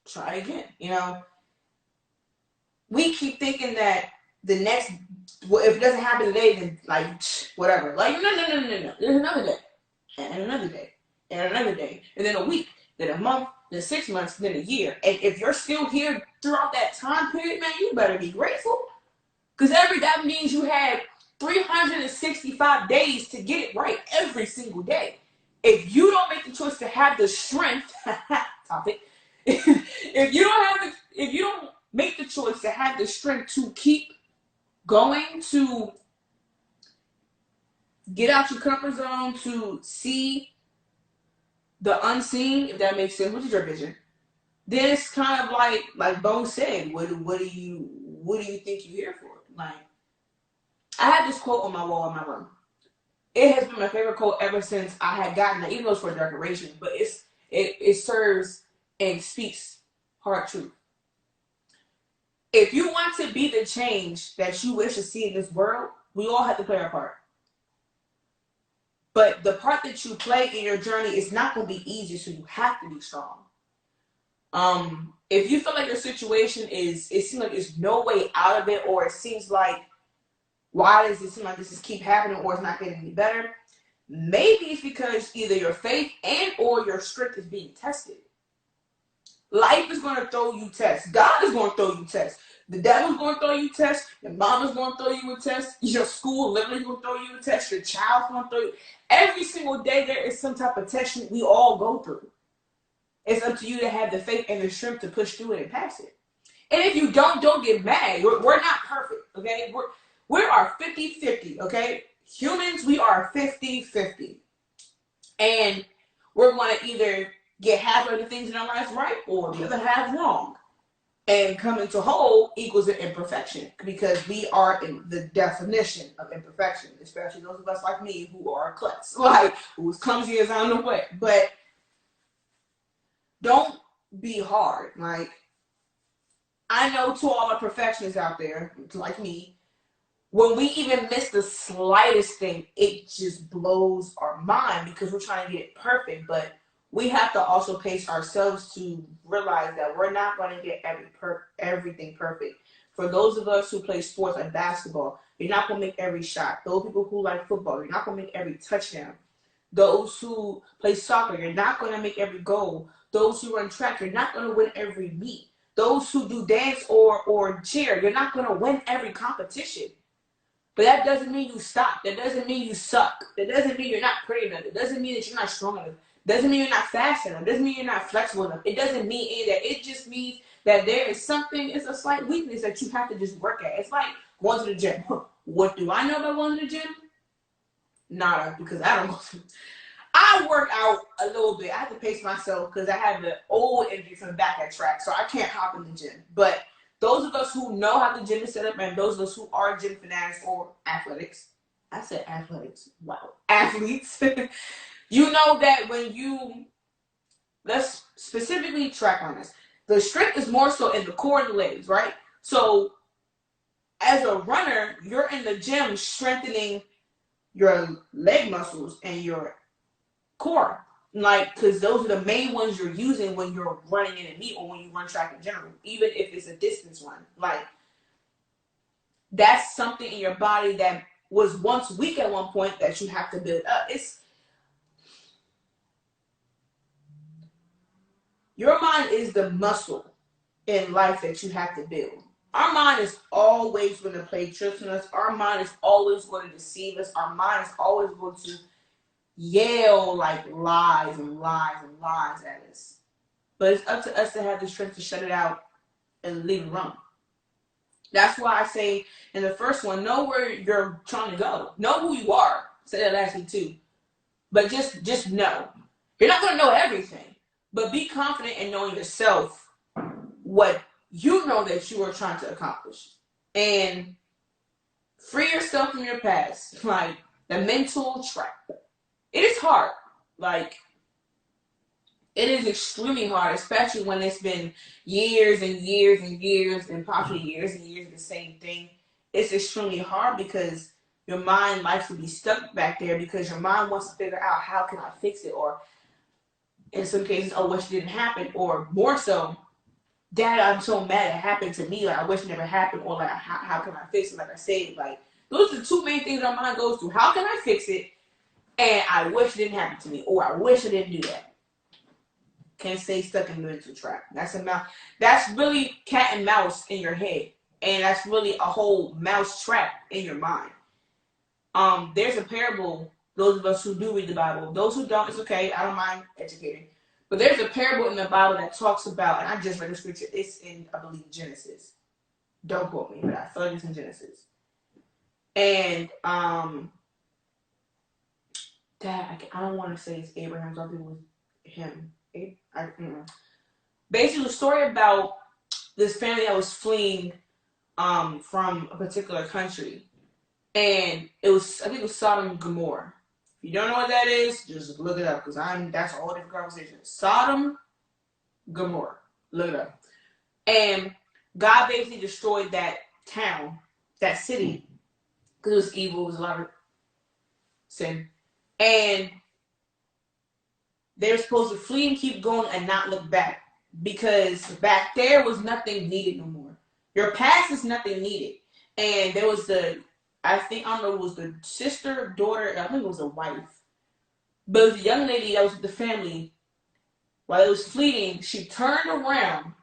Try again, you know. We keep thinking that the next, well, if it doesn't happen today, then like, whatever. Like, no. There's another day. And another day. And another day. And then a week. Then a month. Then 6 months. Then a year. And if you're still here throughout that time period, man, you better be grateful. Because that means you had 365 days to get it right every single day. If you don't make the choice to have the strength, topic, if you don't make the choice to have the strength to keep going, to get out your comfort zone, to see the unseen, if that makes sense, which is your vision, then it's kind of like Bo said, what do you think you're here for? Like, I have this quote on my wall in my room. It has been my favorite quote ever since I had gotten it, even though it's for decoration, but it serves and speaks hard truth. if you want to be the change that you wish to see in this world, we all have to play our part. But the part that you play in your journey is not going to be easy, so you have to be strong. If you feel like your situation it seems like there's no way out of it, or it seems like, why does it seem like this just keep happening, or it's not getting any better? Maybe it's because either your faith and or your strength is being tested. Life is going to throw you tests. God is going to throw you tests. The devil's going to throw you tests. Your mama's going to throw you a test. Your school literally going to throw you a test. Your child's going to throw you. Every single day there is some type of test we all go through. It's up to you to have the faith and the strength to push through it and pass it. And if you don't get mad. We're not perfect, okay? We are 50-50, okay? Humans, we are 50-50. And we're going to either get half of the things in our lives right or the other half wrong. And coming to whole equals an imperfection, because we are in the definition of imperfection, especially those of us like me who are a klutz, like who's clumsy as I know what. But don't be hard. Like, I know to all the perfectionists out there, like me, when we even miss the slightest thing, it just blows our mind because we're trying to get it perfect. But we have to also pace ourselves to realize that we're not going to get everything perfect. For those of us who play sports like basketball, you're not going to make every shot. Those people who like football, you're not going to make every touchdown. Those who play soccer, you're not going to make every goal. Those who run track, you're not going to win every meet. Those who do dance or cheer, you're not going to win every competition. But that doesn't mean you stop. That doesn't mean you suck. That doesn't mean you're not pretty enough. It doesn't mean that you're not strong enough. It doesn't mean you're not fast enough. It doesn't mean you're not flexible enough. It doesn't mean any of that. It just means that there is something, it's a slight weakness that you have to just work at. It's like going to the gym. What do I know about going to the gym? Nada, because I don't go to. I work out a little bit. I have to pace myself because I have the old injury from the back at track, so I can't hop in the gym. But those of us who know how the gym is set up, and those of us who are gym fanatics or athletics, I said athletics, wow, athletes, you know that when you, let's specifically track on this, the strength is more so in the core and the legs, right? So as a runner, you're in the gym strengthening your leg muscles and your core, like, because those are the main ones you're using when you're running in a meet or when you run track in general, even if it's a distance run. Like, that's something in your body that was once weak at one point that you have to build up. Your mind is the muscle in life that you have to build. Our mind is always going to play tricks on us. Our mind is always going to deceive us. Our mind is always going to yell like lies and lies and lies at us. But it's up to us to have the strength to shut it out and leave it alone. That's why I say in the first one, know where you're trying to go. Know who you are. Say that last one too. But just know. You're not going to know everything. But be confident in knowing yourself what you know that you are trying to accomplish. And free yourself from your past. Like the mental trap. It is hard. Like, it is extremely hard, especially when it's been years and years and years and possibly years and years of the same thing. It's extremely hard because your mind likes to be stuck back there because your mind wants to figure out how can I fix it, or in some cases, oh, wish it didn't happen, or more so, Dad, I'm so mad it happened to me, like I wish it never happened, or like how can I fix it? Like I said, like those are the two main things our mind goes through. How can I fix it? And I wish it didn't happen to me, or I wish I didn't do that. Can't stay stuck in the mental trap. That's really cat and mouse in your head, and that's really a whole mouse trap in your mind. There's a parable. Those of us who do read the Bible, those who don't, it's okay. I don't mind educating. But there's a parable in the Bible that talks about, and I just read the scripture. It's in, I believe, Genesis. Don't quote me, but I feel like it's in Genesis. And I don't want to say it's Abraham. I think it was him. Basically, the story about this family that was fleeing from a particular country, and I think it was Sodom and Gomorrah. If you don't know what that is, just look it up because that's a whole different conversation. Sodom, Gomorrah, look it up. And God basically destroyed that town, that city, because it was evil, it was a lot of sin. And they were supposed to flee and keep going and not look back. Because back there was nothing needed no more. Your past is nothing needed. And there was I don't know, it was the sister, daughter, I think it was a wife. But it was a young lady that was with the family. While it was fleeing, she turned around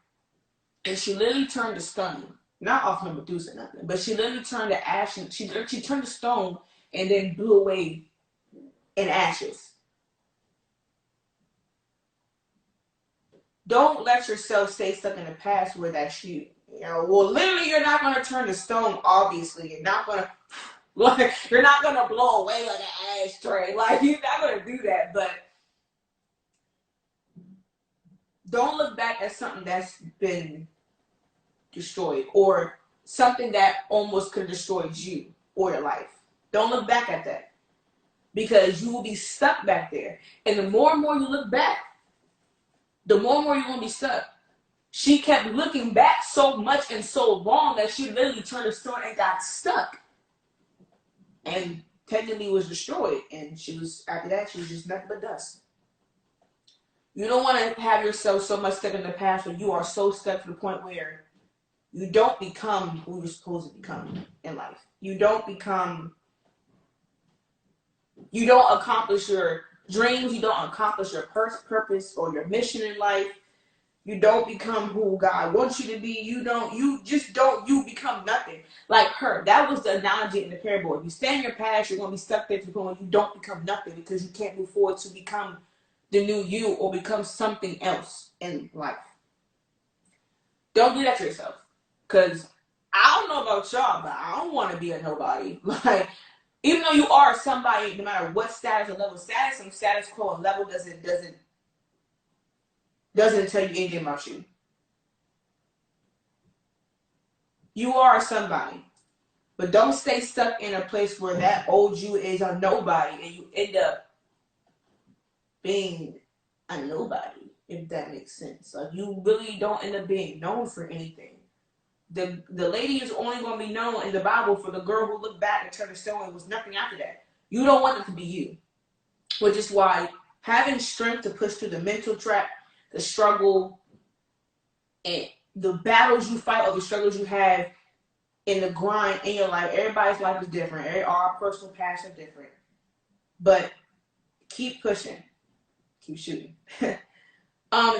and she literally turned to stone. Not off no Medusa or nothing, but she literally turned to ash. And she turned to stone and then blew away in ashes. Don't let yourself stay stuck in the past where that's you. You know, well, literally, you're not going to turn to stone, obviously. You're not going to, like, you're not going to blow away like an ashtray. Like, you're not going to do that. But don't look back at something that's been destroyed or something that almost could have destroyed you or your life. Don't look back at that because you will be stuck back there. And the more and more you look back, the more and more you're going to be stuck. She kept looking back so much and so long that she literally turned to stone and got stuck. And technically was destroyed. And after that, she was just nothing but dust. You don't want to have yourself so much stuck in the past where you are so stuck to the point where you don't become who you're supposed to become in life. You don't accomplish your dreams. You don't accomplish your purpose or your mission in life. You don't become who God wants you to be. You become nothing. Like her. That was the analogy in the parable. If you stay in your past, you're going to be stuck there to the point where you don't become nothing because you can't move forward to become the new you or become something else in life. Don't do that to yourself. Because I don't know about y'all, but I don't want to be a nobody. Like, even though you are somebody, no matter what status or level status, some status quo and level doesn't tell you anything about you. You are somebody. But don't stay stuck in a place where that old you is a nobody and you end up being a nobody, if that makes sense. Like, you really don't end up being known for anything. The lady is only going to be known in the Bible for the girl who looked back and turned to stone and was nothing after that. You don't want it to be you. Which is why having strength to push through the mental trap, the struggle, and the battles you fight or the struggles you have in the grind in your life. Everybody's life is different. Our personal paths are different. But keep pushing. Keep shooting. And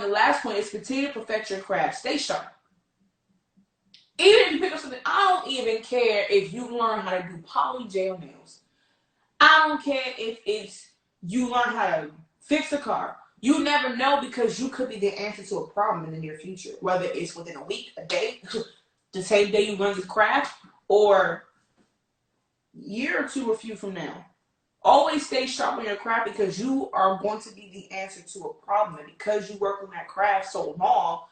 the last point is continue to perfect your craft. Stay sharp. Even if you pick up something, I don't even care if you learn how to do poly gel nails. I don't care if it's you learn how to fix a car. You never know because you could be the answer to a problem in the near future. Whether it's within a week, a day, the same day you learn the craft, or a year or two or few from now. Always stay sharp on your craft because you are going to be the answer to a problem. And because you work on that craft so long,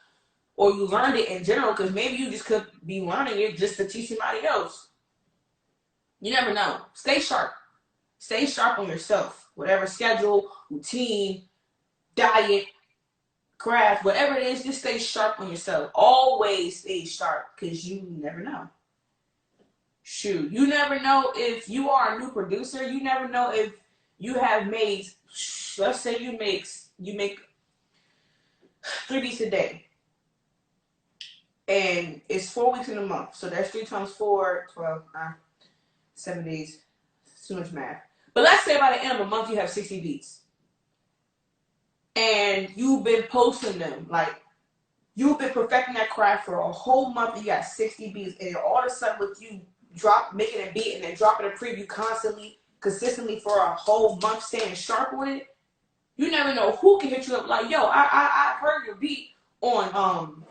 or you learned it in general, because maybe you just could be learning it just to teach somebody else. You never know. Stay sharp. Stay sharp on yourself. Whatever schedule, routine, diet, craft, whatever it is, just stay sharp on yourself. Always stay sharp because you never know. Shoot, you never know if you are a new producer. You never know if you have made, let's say you make 3 beats a day. And it's 4 weeks in a month. So that's 3 times 4, 12, 7 days. It's too much math. But let's say by the end of a month you have 60 beats. And you've been posting them. Like, you've been perfecting that craft for a whole month and you got 60 beats. And all of a sudden with you making a beat and then dropping a preview consistently for a whole month, staying sharp on it, you never know who can hit you up like, yo, I heard your beat on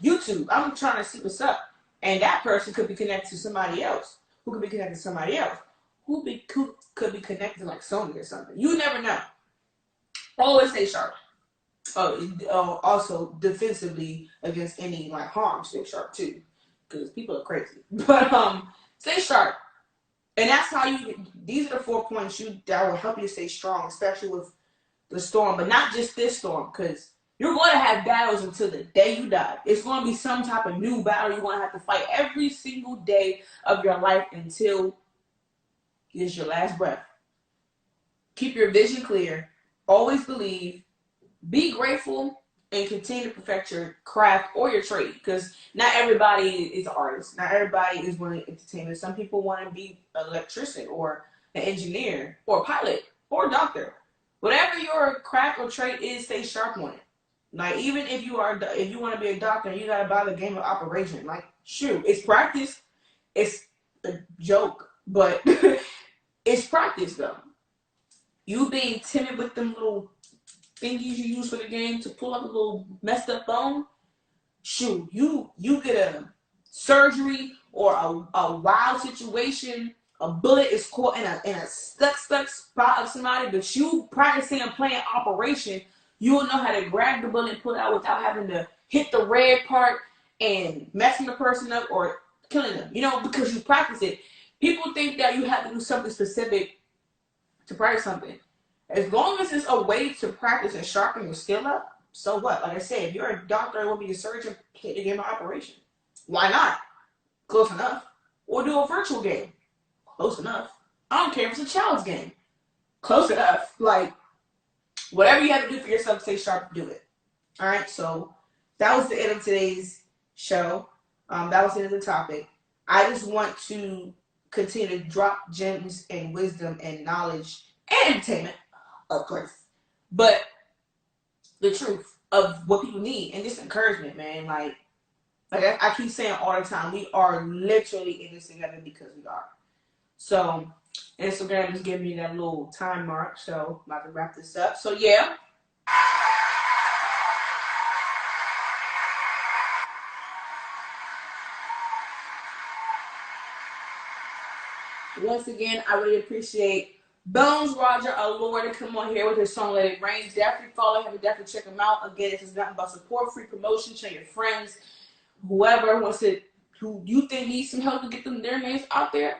YouTube. I'm trying to see what's up. And that person could be connected to somebody else. Who could be connected to somebody else? Who could be connected to like Sony or something. You never know. Always stay sharp. Also, defensively against any like harm, stay sharp too. Because people are crazy. But stay sharp. And that's how these are the 4 points that will help you stay strong, especially with the storm. But not just this storm, because You're going to have battles until the day you die. It's going to be some type of new battle you're going to have to fight every single day of your life until it's your last breath. Keep your vision clear. Always believe. Be grateful and continue to perfect your craft or your trade, because not everybody is an artist. Not everybody is one entertainer. Some people want to be an electrician or an engineer or a pilot or a doctor. Whatever your craft or trade is, stay sharp on it. Like, even if you want to be a doctor, you gotta buy the game of operation. Like, shoot, it's practice. It's a joke, but it's practice though. You being timid with them little thingies you use for the game to pull up a little messed up bone, shoot, you get a surgery or a wild situation, a bullet is caught in a stuck spot of somebody, but you practicing and playing operation, you will know how to grab the bullet and pull it out without having to hit the red part and messing the person up or killing them, because you practice it. People think that you have to do something specific to practice something. As long as it's a way to practice and sharpen your skill up, so what? Like I said, if you're a doctor and want to be a surgeon, play the game of operation. Why not? Close enough. Or do a virtual game. Close enough. I don't care if it's a child's game. Close enough. Like, whatever you have to do for yourself to stay sharp, do it. All right, so that was the end of today's show. That was the end of the topic. I just want to continue to drop gems and wisdom and knowledge and entertainment, of course, but the truth of what people need and just encouragement, man. Like I keep saying all the time, we are literally in this together because we are. So Instagram is giving me that little time mark, so I'm about to wrap this up. So yeah. Once again, I really appreciate Bonez Roger Alorde to come on here with his song Let It Rain. Definitely follow him and definitely check him out. Again, this is nothing but support, free promotion. Show your friends, whoever wants to, who you think needs some help to get their names out there,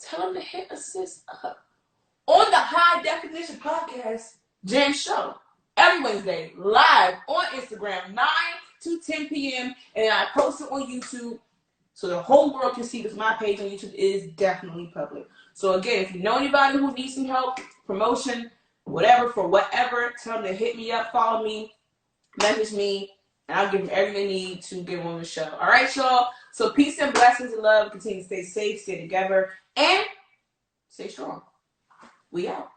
tell them to hit assist up on the High Definition Podcast Jamz Show every Wednesday live on Instagram 9 to 10 p.m. and I post it on YouTube so the whole world can see, because my page on YouTube is definitely public. So again, if you know anybody who needs some help, promotion, whatever, for whatever, tell them to hit me up, follow me, message me, and I'll give them everything they need to get on the show. All right, y'all? So peace and blessings and love. Continue to stay safe, stay together, and stay strong. We out.